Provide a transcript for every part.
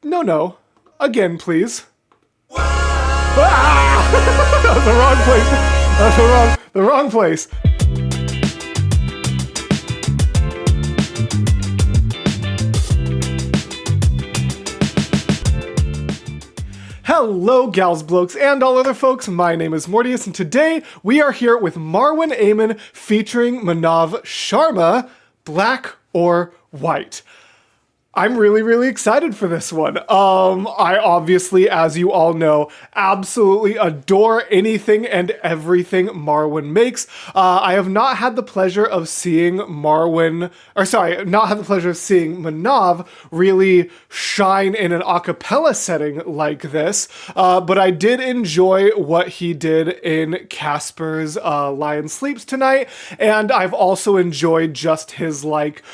No. Again, please. Ah! That's the wrong place. That's the wrong place. Hello, gals, blokes, and all other folks. My name is Mortius, and today we are here with Marwan Ayman featuring Manav Sharma, Black or White. I'm really excited for this one. I obviously, as you all know, absolutely adore anything and everything Marwan makes. I have not had the pleasure of seeing Manav really shine in an acapella setting like this, but I did enjoy what he did in Casper's Lion Sleeps Tonight, and I've also enjoyed just his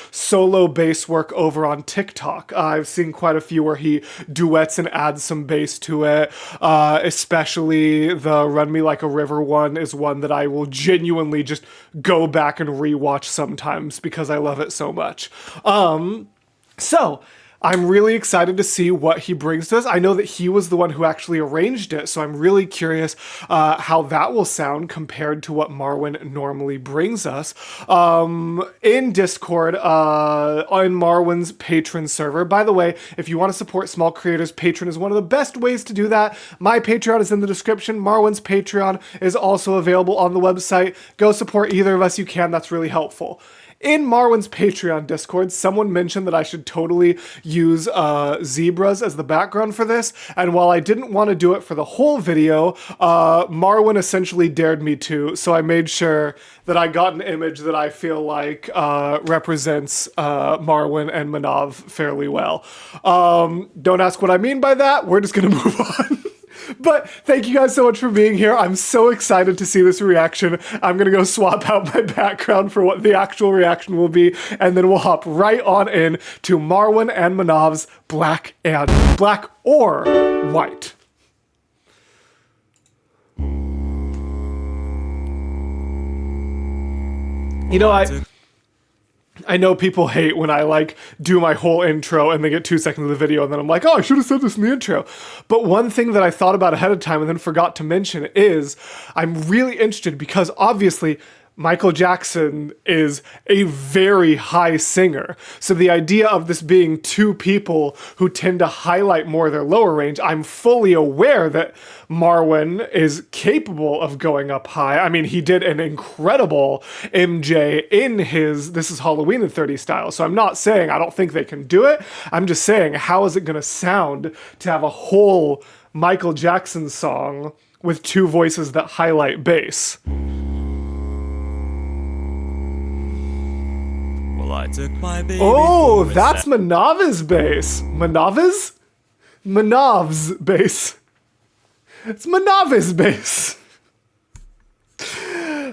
solo bass work over on TikTok. I've seen quite a few where he duets and adds some bass to it, especially the Run Me Like a River one is one that I will genuinely just go back and rewatch sometimes because I love it so much. So I'm really excited to see what he brings to us. I know that he was the one who actually arranged it, so I'm really curious how that will sound compared to what Marwan normally brings us. In Discord, on Marwan's Patreon server. By the way, if you want to support small creators, Patreon is one of the best ways to do that. My Patreon is in the description. Marwan's Patreon is also available on the website. Go support either of us you can. That's really helpful. In Marwan's Patreon Discord, someone mentioned that I should totally use zebras as the background for this, and while I didn't want to do it for the whole video, Marwan essentially dared me to, so I made sure that I got an image that I feel like represents Marwan and Manav fairly well. Don't ask what I mean by that, we're just gonna move on. But thank you guys so much for being here. I'm so excited to see this reaction. I'm going to go swap out my background for what the actual reaction will be, and then we'll hop right on in to Marwan and Manav's Black or White. You know, I know people hate when I do my whole intro and they get 2 seconds of the video and then I'm like, oh, I should have said this in the intro. But one thing that I thought about ahead of time and then forgot to mention is I'm really interested because obviously Michael Jackson is a very high singer. So the idea of this being two people who tend to highlight more their lower range, I'm fully aware that Marwan is capable of going up high. I mean, he did an incredible MJ in his This Is Halloween in 30 style. So I'm not saying I don't think they can do it. I'm just saying, how is it going to sound to have a whole Michael Jackson song with two voices that highlight bass? I took my baby that's Manav's bass. Manav's bass. It's Manav's bass.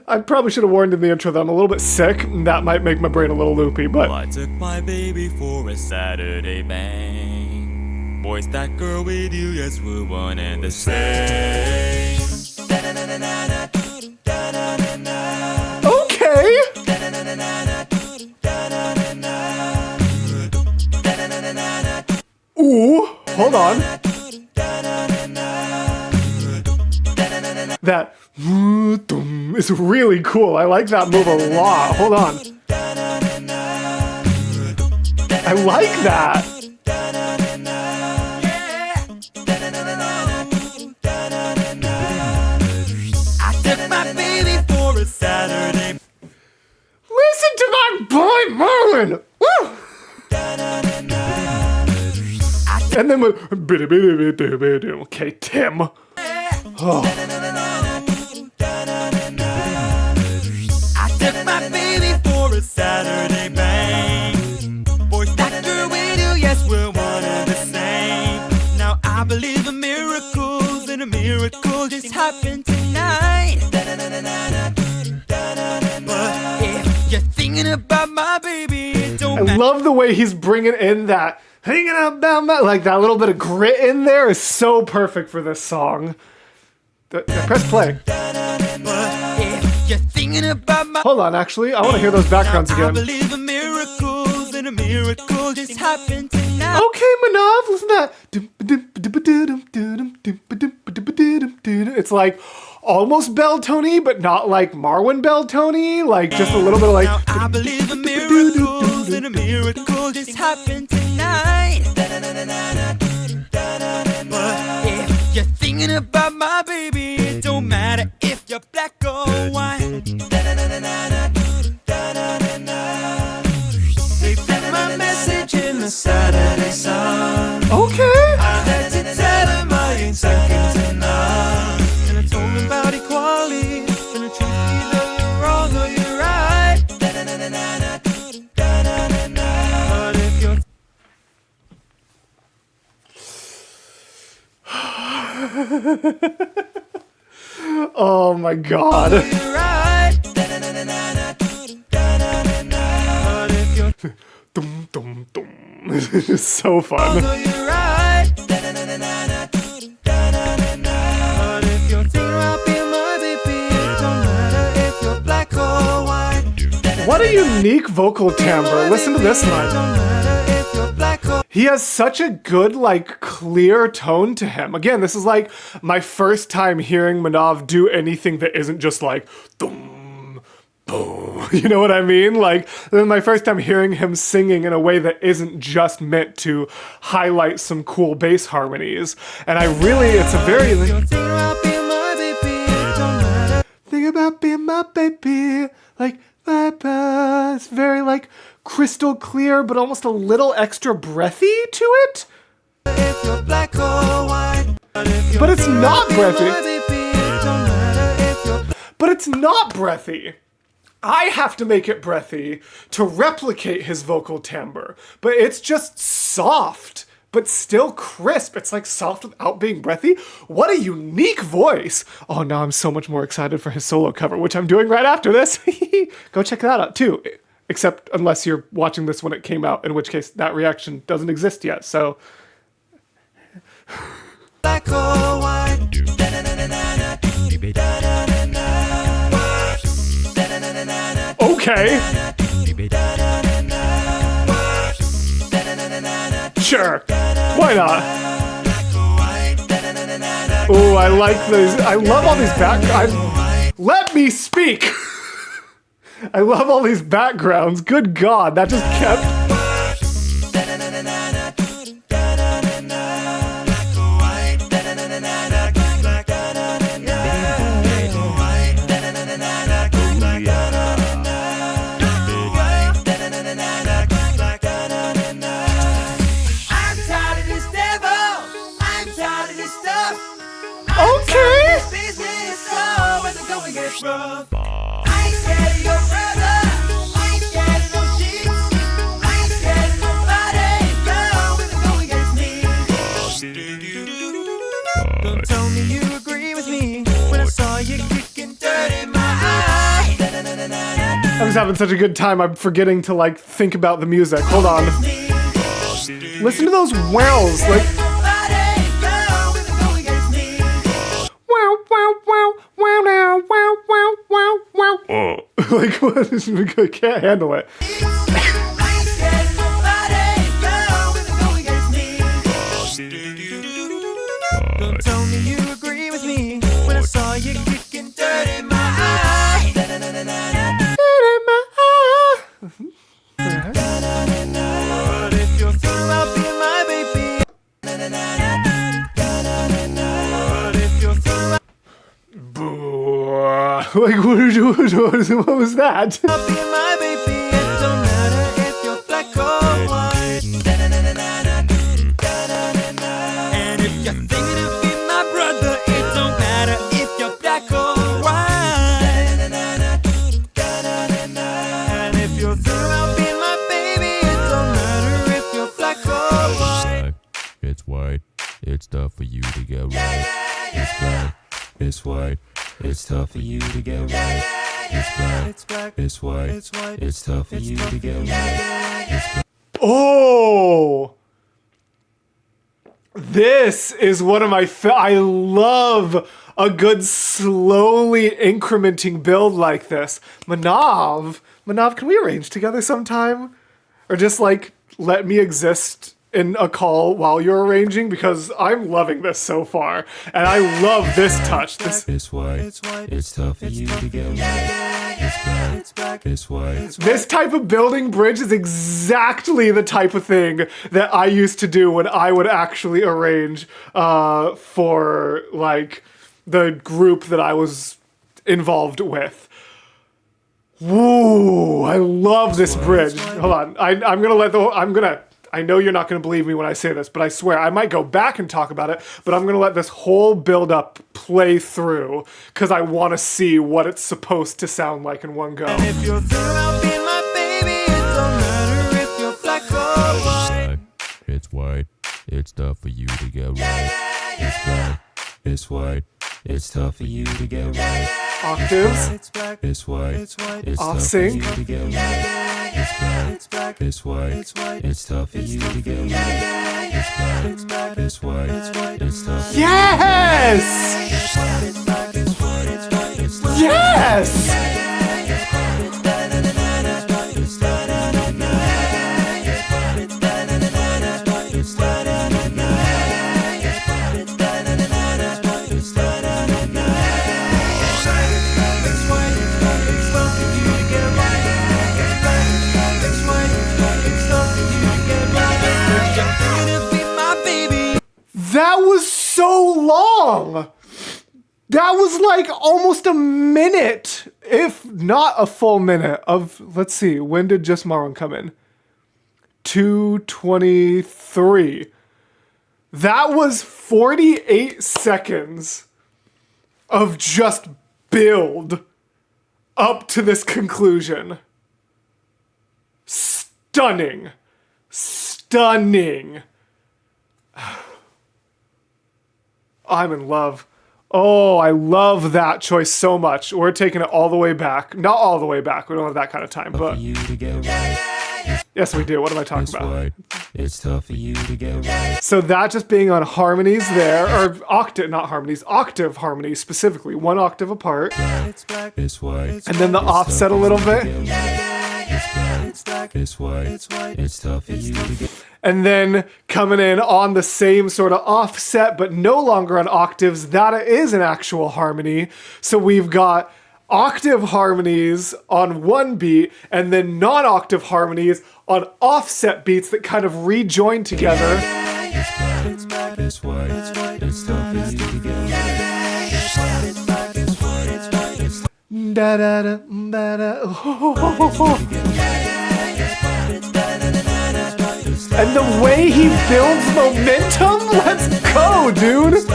I probably should have warned in the intro that I'm a little bit sick, and that might make my brain a little loopy, but... Well, I took my baby for a Saturday bang. Boys, that girl with you, yes, we're one and the same. Okay. Ooh, hold on. That is really cool. I like that move a lot. Hold on. I like that. I took my baby for a Saturday. Listen to my boy Marwan. Woo! And then with okay, Tim. Oh. I took my baby for a Saturday bang. Boys, that girl with you, yes, we're one and the same. Now I believe in miracles, and a miracle just happened tonight. But if you're thinking about my baby, it don't I love the way he's bringing in that hanging about my, like that little bit of grit in there is so perfect for this song. Press play. Hold on, actually, I want to hear those backgrounds again. I believe in miracles, and a miracle just happened tonight. tonight. Okay, Manav, listen to that. It's like almost bell tony, but not like Marwan bell tony. Like just a little bit of like. Now I believe in miracles, and a miracle just happened tonight. But if you're thinking about my baby, it don't matter if you're black or white. They put my message in the Saturday Sun. Okay. I had to tell him I ain't second to none. And I told him about equality, and the truth either you're wrong or you're right. But if you're Oh my God. you're right. But if you're Dum, dum, dum. It's so fun. wrong or you're right. But if you're thinking about being my baby, it don't matter if you're black or white. What a unique vocal timbre. Listen to this It line. don't matter if you're black or He has such a good, like, clear tone to him. Again, this is like my first time hearing Manav do anything that isn't just like, dum, boom. You know what I mean? Like, this is my first time hearing him singing in a way that isn't just meant to highlight some cool bass harmonies. And I really, it's a very, you're like, thinking about being my baby, it don't matter. think about being my baby, like, it's very, like, crystal clear, but almost a little extra breathy to it. If you're black or white. But it's not breathy. My baby, it don't matter if you're But it's not breathy. I have to make it breathy to replicate his vocal timbre. But it's just soft, but still crisp. It's like soft without being breathy. What a unique voice. Oh, now I'm so much more excited for his solo cover, which I'm doing right after this. Go check that out too. Except unless you're watching this when it came out, in which case that reaction doesn't exist yet. So, black or white. okay. Sure. Why not? Oh, I like these. I love all these let me speak. I love all these backgrounds. Good God, that just kept. I'm tired of this devil. I'm tired of this stuff. Okay. This business, so when the going gets rough. I ain't scared of your brother. I ain't scared of no sheets. I ain't scared of nobody. Girl, when the going gets me. Don't tell me you agree with me when I saw you kicking dirt in my eye. I was having such a good time. I'm forgetting to like think about the music. Hold on. Listen to those wows. Like wow, wow, wow, wow, now, wow, wow, wow, wow. Like what? I can't handle it. Don't tell me you agree with me when I saw you kicking dirt in my eye. But if you're thinking about being my baby, but if you're thinking about Like what was that? being my baby, it don't matter if you're black or white. And if you're thinking of being my brother, it don't matter if you're black or white. And if you're thinking about being my baby, it don't matter if you're black or white. It's white. It's tough for you to get right. It's black. It's white. It's tough for you to get right. It's black. It's black. It's white. It's white. It's tough for you to get right. It's black. Oh, this is one of my. I love a good slowly incrementing build like this. Manav, can we arrange together sometime, or just like let me exist in a call while you're arranging because I'm loving this so far. And I love this touch. It's white, it's tough for you to get right. It's black, it's white. This type of building bridge is exactly the type of thing that I used to do when I would actually arrange for like the group that I was involved with. Woo! I love this bridge. Hold on, I know you're not gonna believe me when I say this, but I swear I might go back and talk about it, but I'm gonna let this whole build up play through because I want to see what it's supposed to sound like in one go. And if you're thinking about being my baby, it don't matter if you're black or white. It's white, it's tough for you to get right. It's black, it's white, it's tough for you to get right. Octaves, It's black, It's white, it's off tough for sync. you to get right. It's black, it's white, it's tough for you to get right. It's black, it's white, it's tough for you to get right. Yes! Yes! That was so long. That was like almost a minute, if not a full minute of, let's see, when did Just Marwan come in? 2:23. That was 48 seconds of just build up to this conclusion. Stunning. Stunning. I'm in love. Oh, I love that choice so much. We're taking it all the way back. Not all the way back. We don't have that kind of time, For but you to get right. yes, we do. What am I talking It's about? white, it's tough for you to get right. So that just being on harmonies there, or octave, not harmonies, octave harmonies specifically, one octave apart, It's black, It's white, and then the offset a little bit, it's black, it's white, it's tough for you to get. and then coming in on the same sort of offset, but no longer on octaves. That is an actual harmony. So we've got octave harmonies on one beat, and then non-octave harmonies on offset beats that kind of rejoin together. It's black, it's white, it's tough for you to get right. Da da da da da. And the way he builds momentum, let's go, dude.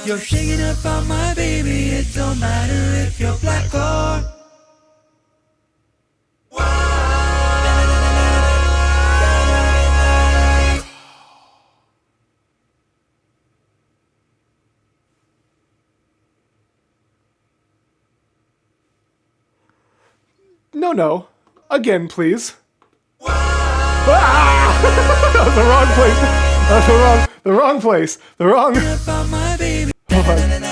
You're shaking about my baby, it don't matter if you're black or No. Again, please. Ah! That was the wrong place. That's the wrong place. The wrong. about my baby. Hold on. And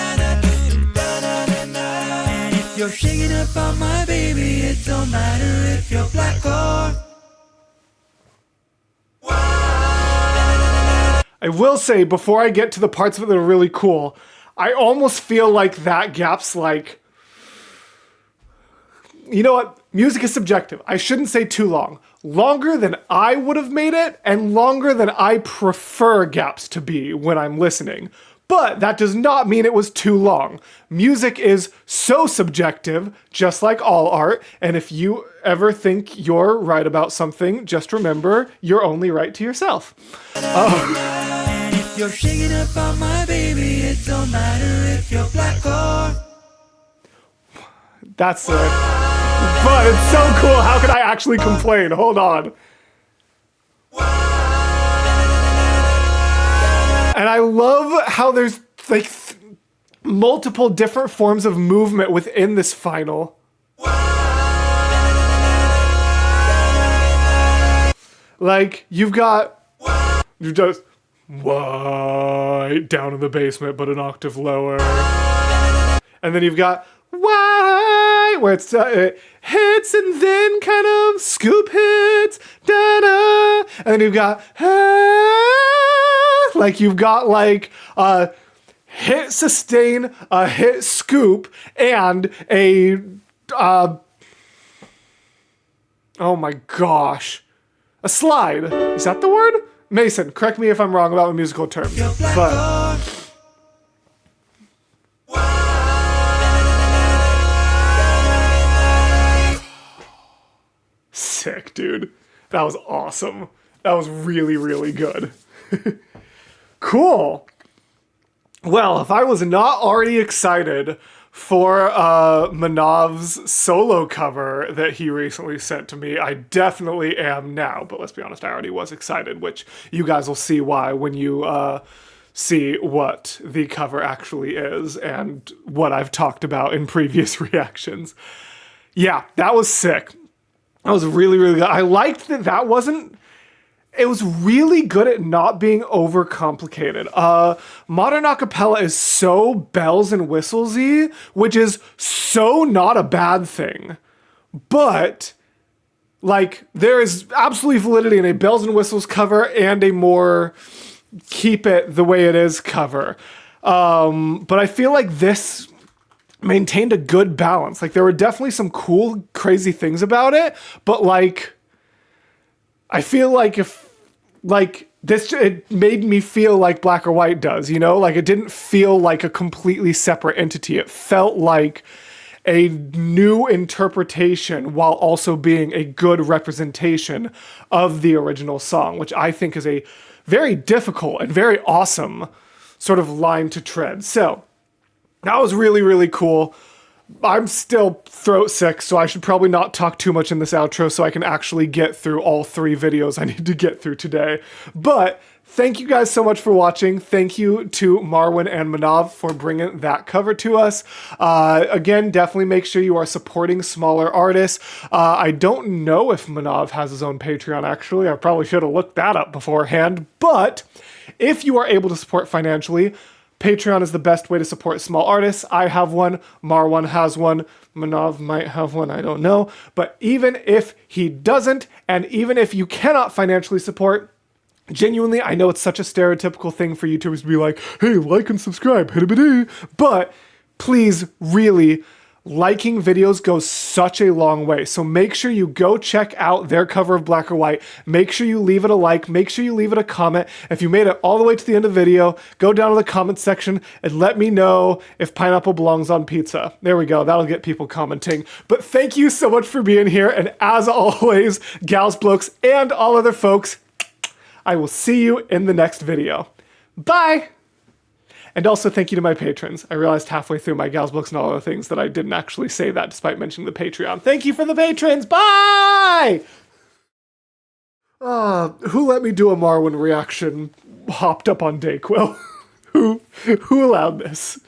if you're shaking about my baby, it don't matter if you're black or I will say, before I get to the parts of it that are really cool, I almost feel like that gap's like, you know what? Music is subjective. I shouldn't say too long. Longer than I would have made it, and longer than I prefer gaps to be when I'm listening. But that does not mean it was too long. Music is so subjective, just like all art, and if you ever think you're right about something, just remember, you're only right to yourself. And if you're shaking about my baby, it don't matter if you're black or That's it. But it's so cool. How can I actually complain? Hold on. I love how there's like multiple different forms of movement within this final. Like, you just white down in the basement, but an octave lower. And then you've got white, where it hits and then kind of scoop hits, da-da. And then you've got, like, you've got like a hit sustain, a hit scoop, and a, oh my gosh. A slide. Is that the word? Mason, correct me if I'm wrong about the musical term. But sick, dude. That was awesome. That was really, really good. Cool. Well, if I was not already excited for Manav's solo cover that he recently sent to me, I definitely am now. But let's be honest, I already was excited, which you guys will see why when you see what the cover actually is and what I've talked about in previous reactions. Yeah, that was sick. That was really, really good. I liked that wasn't... It was really good at not being overcomplicated. Modern acapella is so bells and whistles-y, which is so not a bad thing. But, like, there is absolutely validity in a bells and whistles cover and a more keep it the way it is cover. But I feel like this maintained a good balance. Like, there were definitely some cool, crazy things about it, but, like... I feel like it made me feel like Black or White does, you know? Like, it didn't feel like a completely separate entity. It felt like a new interpretation while also being a good representation of the original song, which I think is a very difficult and very awesome sort of line to tread. So, that was really, really cool. I'm still throat sick, so I should probably not talk too much in this outro so I can actually get through all 3 videos I need to get through today. But thank you guys so much for watching. Thank you to Marwan and Manav for bringing that cover to us. Again, definitely make sure you are supporting smaller artists. I don't know if Manav has his own Patreon, actually. I probably should have looked that up beforehand. But if you are able to support financially, Patreon is the best way to support small artists. I have one, Marwan has one, Manav might have one, I don't know. But even if he doesn't, and even if you cannot financially support, genuinely, I know it's such a stereotypical thing for YouTubers to be like, hey, like and subscribe, but please, really, liking videos goes such a long way. So make sure you go check out their cover of Black or White. Make sure you leave it a like. Make sure you leave it a comment. If you made it all the way to the end of the video, go down to the comment section and let me know if pineapple belongs on pizza. There we go. That'll get people commenting. But thank you so much for being here. And as always, gals, blokes, and all other folks, I will see you in the next video. Bye! And also thank you to my patrons. I realized halfway through my gals books and all other things that I didn't actually say that despite mentioning the Patreon. Thank you for the patrons. Bye! Who let me do a Marwan reaction hopped up on Dayquil? Who allowed this?